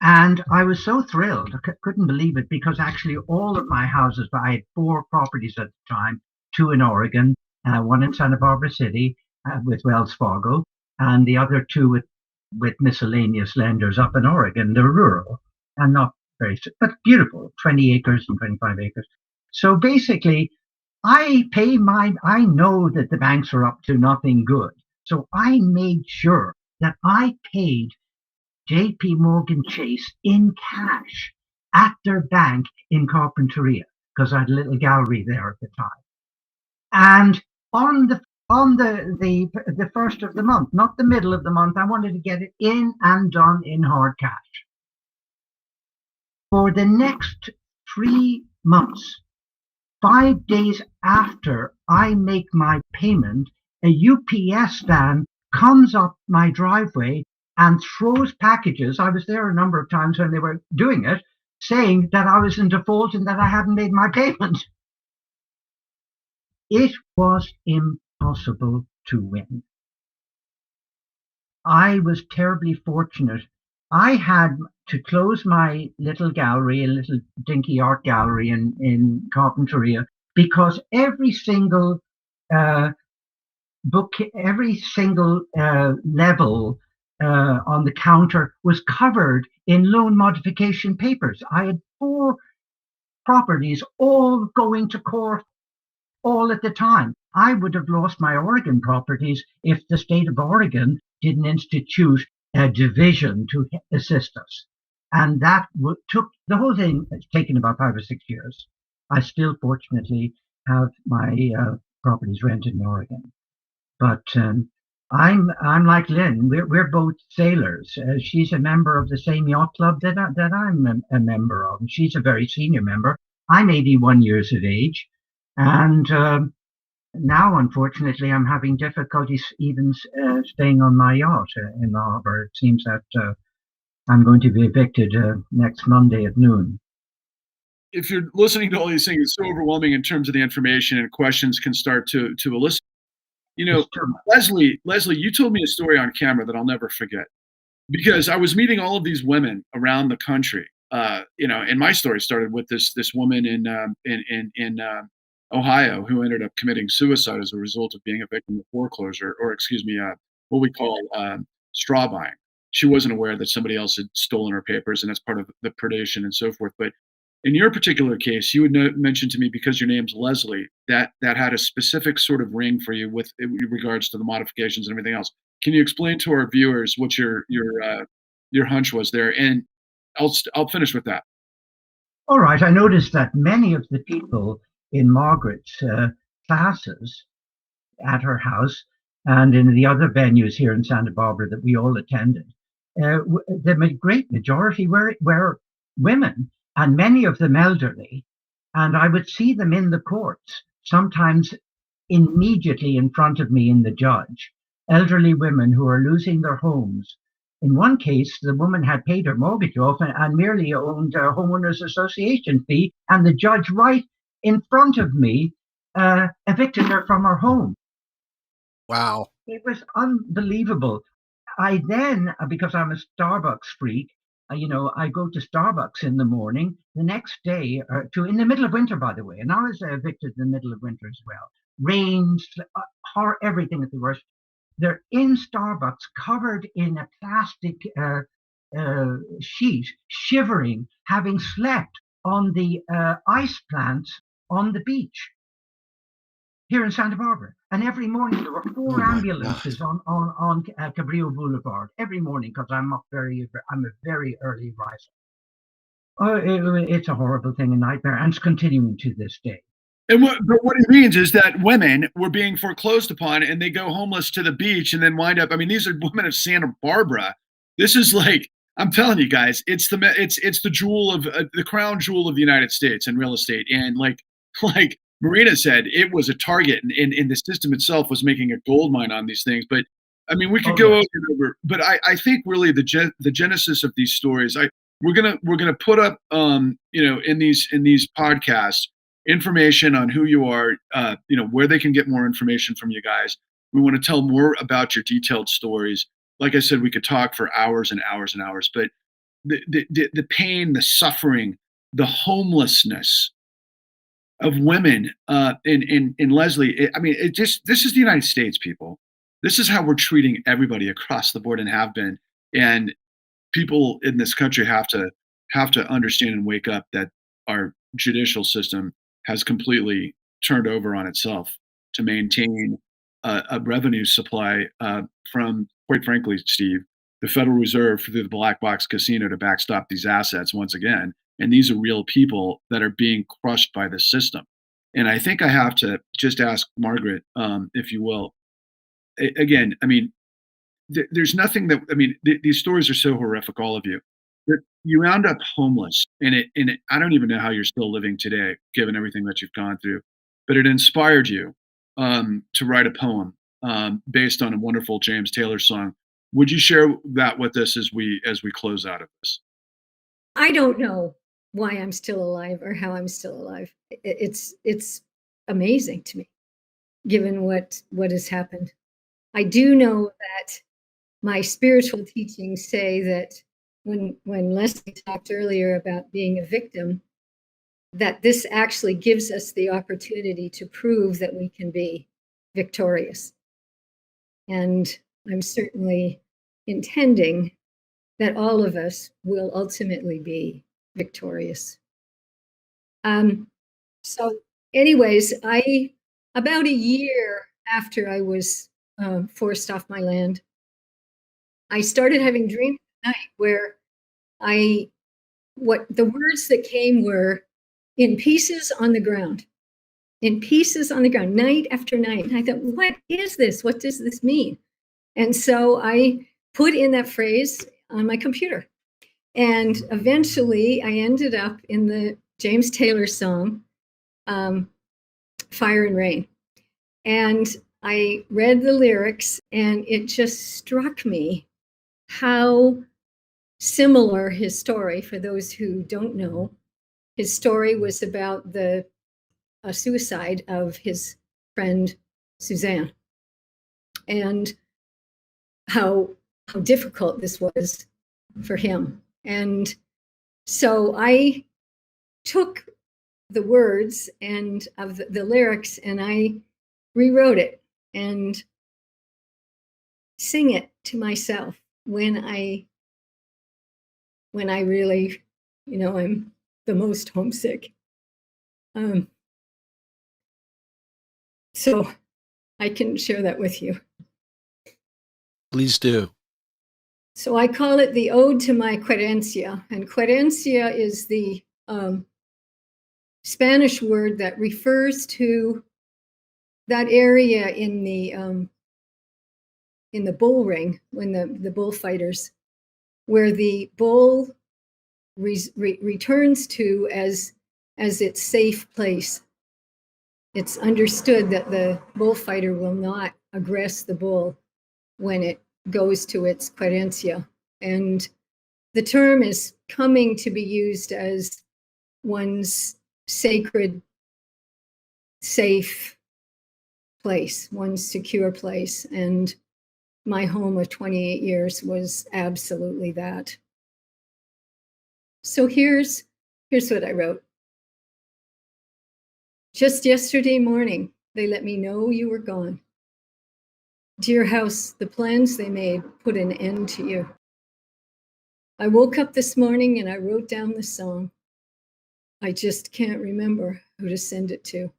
And I was so thrilled. I couldn't believe it, because actually all of my houses, I had 4 properties at the time, 2 in Oregon, 1 in Santa Barbara City with Wells Fargo, and the other 2 with miscellaneous lenders up in Oregon. They're rural and not very, but beautiful, 20 acres and 25 acres. So basically, I know that the banks are up to nothing good. So I made sure that I paid JP Morgan Chase in cash at their bank in Carpinteria, because I had a little gallery there at the time. And on the first of the month, not the middle of the month, I wanted to get it in and done in hard cash. For the next 3 months, 5 days after I make my payment, a UPS van comes up my driveway and throws packages. I was there a number of times when they were doing it, saying that I was in default and that I hadn't made my payment. It was impossible to win. I was terribly fortunate. I had to close my little gallery, a little dinky art gallery in Carpinteria, because every single book, every single level on the counter was covered in loan modification papers. I had 4 properties all going to court all at the time. I would have lost my Oregon properties if the state of Oregon didn't institute a division to assist us. And that took, the whole thing has taken about 5 or 6 years. I still fortunately have my properties rented in Oregon. But I'm like Lynn. We're both sailors. She's a member of the same yacht club that I'm a member of. She's a very senior member. I'm 81 years of age, and now, unfortunately, I'm having difficulties even staying on my yacht in the harbor. It seems that I'm going to be evicted next Monday at noon. If you're listening to all these things, it's so overwhelming in terms of the information, and questions can start to elicit. You know, Leslie, you told me a story on camera that I'll never forget, because I was meeting all of these women around the country. And my story started with this woman in Ohio who ended up committing suicide as a result of being a victim of foreclosure, or what we call straw buying. She wasn't aware that somebody else had stolen her papers, and that's part of the predation and so forth. But in your particular case, you had mentioned to me, because your name's Leslie, that had a specific sort of ring for you with regards to the modifications and everything else. Can you explain to our viewers what your hunch was there? And I'll finish with that. All right. I noticed that many of the people in Margaret's classes at her house and in the other venues here in Santa Barbara that we all attended, the great majority were women, and many of them elderly. And I would see them in the courts, sometimes immediately in front of me in the judge, elderly women who are losing their homes. In one case, the woman had paid her mortgage off and merely owned a homeowners association fee, and the judge right in front of me evicted her from her home. Wow. It was unbelievable. I then, because I'm a Starbucks freak, I go to Starbucks in the morning. The next day, in the middle of winter, by the way, and I was evicted in the middle of winter as well. Rain, everything at the worst. They're in Starbucks, covered in a plastic sheet, shivering, having slept on the ice plants on the beach here in Santa Barbara. And every morning there were four ambulances on Cabrillo Boulevard every morning, because I'm a very early riser. It's a horrible thing, a nightmare, and it's continuing to this day. And but what it means is that women were being foreclosed upon, and they go homeless to the beach, and then wind up. I mean, these are women of Santa Barbara. This is like, I'm telling you guys, it's the jewel of the crown jewel of the United States in real estate. And like Marina said, it was a target, and the system itself was making a gold mine on these things. But I mean, we could go over, but I think really the genesis of these stories, we're gonna put up in these podcasts information on who you are, where they can get more information from you guys. We want to tell more about your detailed stories. Like I said, we could talk for hours and hours and hours, but the pain, the suffering, the homelessness of women, in Leslie, this is the United States, people. This is how we're treating everybody across the board and have been. And people in this country have to understand and wake up that our judicial system has completely turned over on itself to maintain a revenue supply from, quite frankly, Steve, the Federal Reserve through the black box casino to backstop these assets once again. And these are real people that are being crushed by the system. And I think I have to just ask Margaret, if you will, again, I mean, there's nothing that, I mean, these stories are so horrific, all of you, that you wound up homeless, and I don't even know how you're still living today, given everything that you've gone through, but it inspired you to write a poem based on a wonderful James Taylor song. Would you share that with us as we close out of this? I don't know why I'm still alive or how I'm still alive. It's amazing to me, given what has happened. I do know that my spiritual teachings say that when Leslie talked earlier about being a victim, that this actually gives us the opportunity to prove that we can be victorious. And I'm certainly intending that all of us will ultimately be victorious. So anyways, about a year after I was forced off my land, I started having dreams at night where what the words that came were, in pieces on the ground, night after night. And I thought, what is this? What does this mean? And so I put in that phrase on my computer. And eventually I ended up in the James Taylor song, Fire and Rain. And I read the lyrics, and it just struck me how similar his story, for those who don't know, his story was about the suicide of his friend Suzanne, and how difficult this was for him. And so I took the words and of the lyrics, and I rewrote it and sing it to myself when I really, I'm the most homesick. So I can share that with you. Please do. So I call it the Ode to My Querencia. And querencia is the Spanish word that refers to that area in the bull ring, when the bullfighters, where the bull returns to as its safe place. It's understood that the bullfighter will not aggress the bull when it goes to its querencia. And the term is coming to be used as one's sacred, safe place, one secure place. And my home of 28 years was absolutely that. So here's what I wrote. Just yesterday morning, they let me know you were gone. Dear house, the plans they made put an end to you. I woke up this morning and I wrote down the song. I just can't remember who to send it to.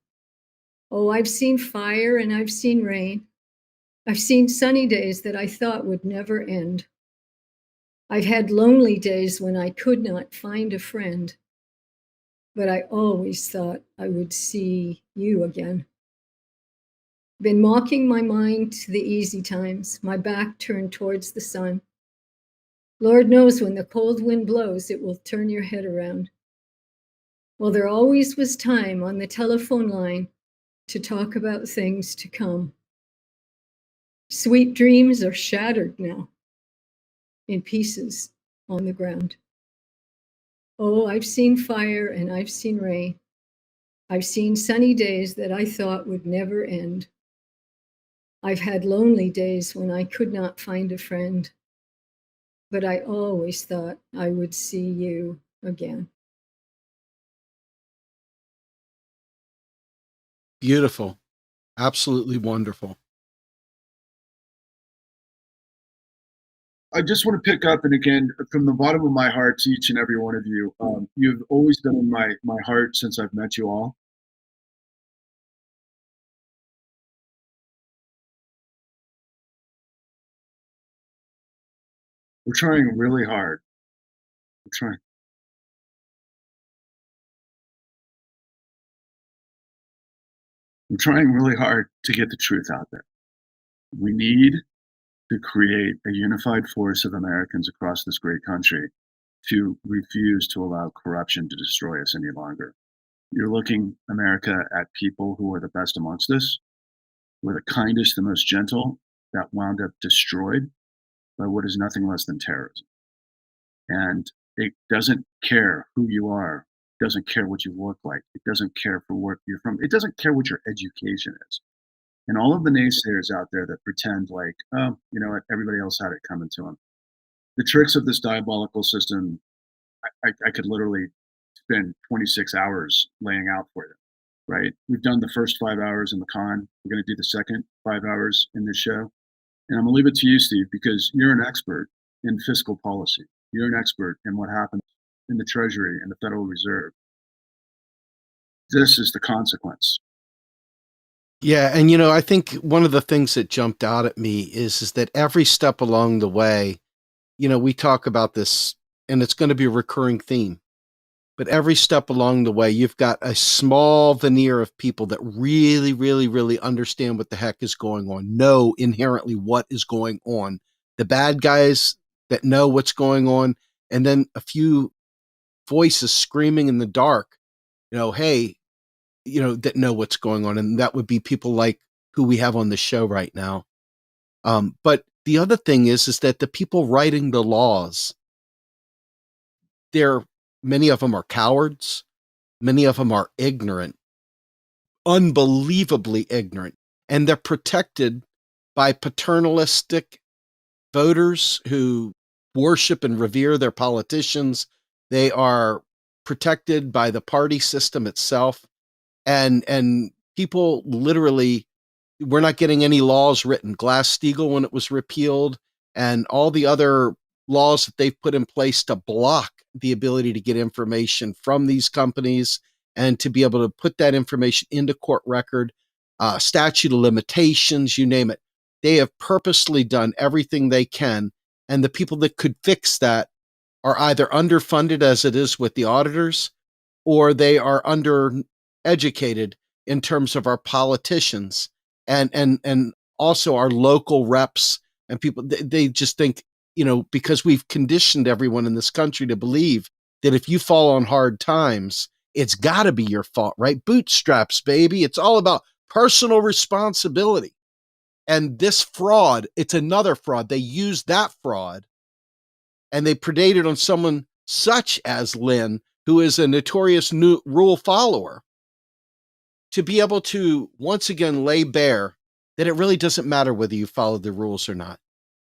Oh, I've seen fire and I've seen rain. I've seen sunny days that I thought would never end. I've had lonely days when I could not find a friend, but I always thought I would see you again. Been mocking my mind to the easy times, my back turned towards the sun. Lord knows when the cold wind blows, it will turn your head around. Well, there always was time on the telephone line to talk about things to come. Sweet dreams are shattered now, in pieces on the ground. Oh, I've seen fire and I've seen rain. I've seen sunny days that I thought would never end. I've had lonely days when I could not find a friend, but I always thought I would see you again. Beautiful. Absolutely wonderful. I just want to pick up, and again, from the bottom of my heart to each and every one of you, you've always been in my heart since I've met you all. We're trying really hard. We're trying. I'm trying really hard to get the truth out there. We need to create a unified force of Americans across this great country to refuse to allow corruption to destroy us any longer. You're looking, America, at people who are the best amongst us, who are the kindest, the most gentle, that wound up destroyed by what is nothing less than terrorism. And it doesn't care who you are, it doesn't care what you look like, it doesn't care for where you're from, it doesn't care what your education is. And all of the naysayers out there that pretend like, oh, you know what, everybody else had it coming to them. The tricks of this diabolical system, I could literally spend 26 hours laying out for you, right? We've done the first 5 hours in the con. We're going to do the second 5 hours in this show. And I'm going to leave it to you, Steve, because you're an expert in fiscal policy. You're an expert in what happens in the Treasury and the Federal Reserve. This is the consequence. Yeah, and I think one of the things that jumped out at me is that every step along the way, we talk about this, and it's going to be a recurring theme. But every step along the way, you've got a small veneer of people that really, really, really understand what the heck is going on, know inherently what is going on. The bad guys that know what's going on, and then a few voices screaming in the dark, hey, that know what's going on. And that would be people like who we have on the show right now. But the other thing is that the people writing the laws, many of them are cowards. Many of them are ignorant, unbelievably ignorant, and they're protected by paternalistic voters who worship and revere their politicians. They are protected by the party system itself. And people literally, we're not getting any laws written. Glass-Steagall, when it was repealed, and all the other laws that they've put in place to block the ability to get information from these companies and to be able to put that information into court record, statute of limitations, you name it. They have purposely done everything they can. And the people that could fix that are either underfunded, as it is with the auditors, or they are undereducated in terms of our politicians and also our local reps and people. They just think, because we've conditioned everyone in this country to believe that if you fall on hard times, it's got to be your fault, right? Bootstraps, baby. It's all about personal responsibility. And this fraud, it's another fraud. They used that fraud and they predated on someone such as Lynn, who is a notorious new rule follower. to be able to once again lay bare that it really doesn't matter whether you follow the rules or not.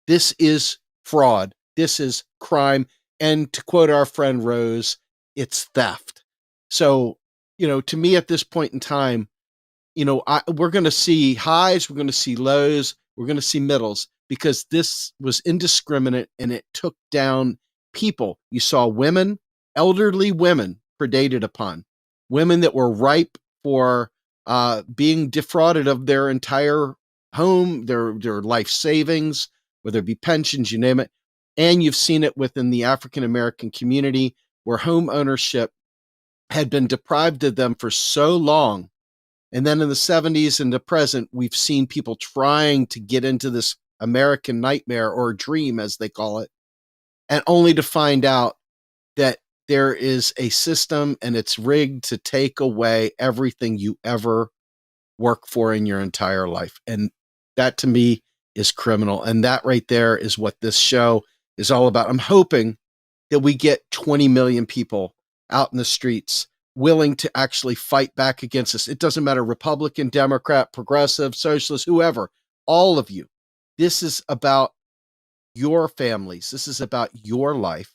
This is fraud. This is crime. And to quote our friend Rose, it's theft. So, to me at this point in time, we're going to see highs, we're going to see lows, we're going to see middles, because this was indiscriminate and it took down people. You saw women, elderly women predated upon, women that were ripe for being defrauded of their entire home, their life savings, whether it be pensions, you name it. And you've seen it within the African American community, where home ownership had been deprived of them for so long. And then in the 70s and the present, we've seen people trying to get into this American nightmare, or dream, as they call it, and only to find out that there is a system and it's rigged to take away everything you ever work for in your entire life. And that to me is criminal. And that right there is what this show is all about. I'm hoping that we get 20 million people out in the streets willing to actually fight back against this. It doesn't matter, Republican, Democrat, progressive, socialist, whoever, all of you. This is about your families. This is about your life.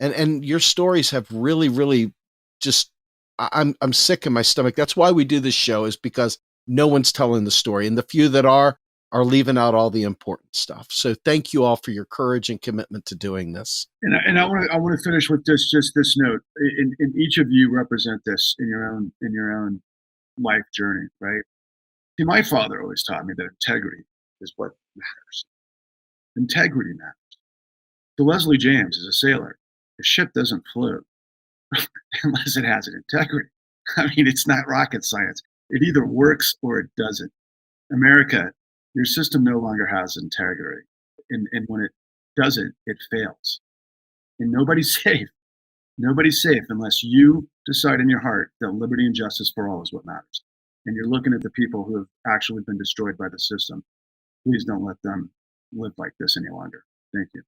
And your stories have really, really just, I'm sick in my stomach. That's why we do this show, is because no one's telling the story. And the few that are leaving out all the important stuff. So thank you all for your courage and commitment to doing this. And I want to finish with this note. In each of you represent this in your own life journey, right? See, my father always taught me that integrity is what matters. Integrity matters. So Leslie James is a sailor. The ship doesn't float unless it has an integrity. I mean, it's not rocket science. It either works or it doesn't. America, your system no longer has integrity. And when it doesn't, it fails. And nobody's safe. Nobody's safe unless you decide in your heart that liberty and justice for all is what matters. And you're looking at the people who have actually been destroyed by the system. Please don't let them live like this any longer. Thank you.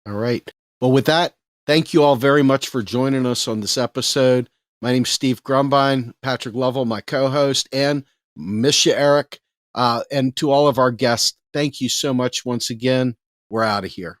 All right. Well, with that, thank you all very much for joining us on this episode. My name's Steve Grumbine, Patrick Lovell, my co-host, and miss you, Eric. And to all of our guests, thank you so much once again. We're out of here.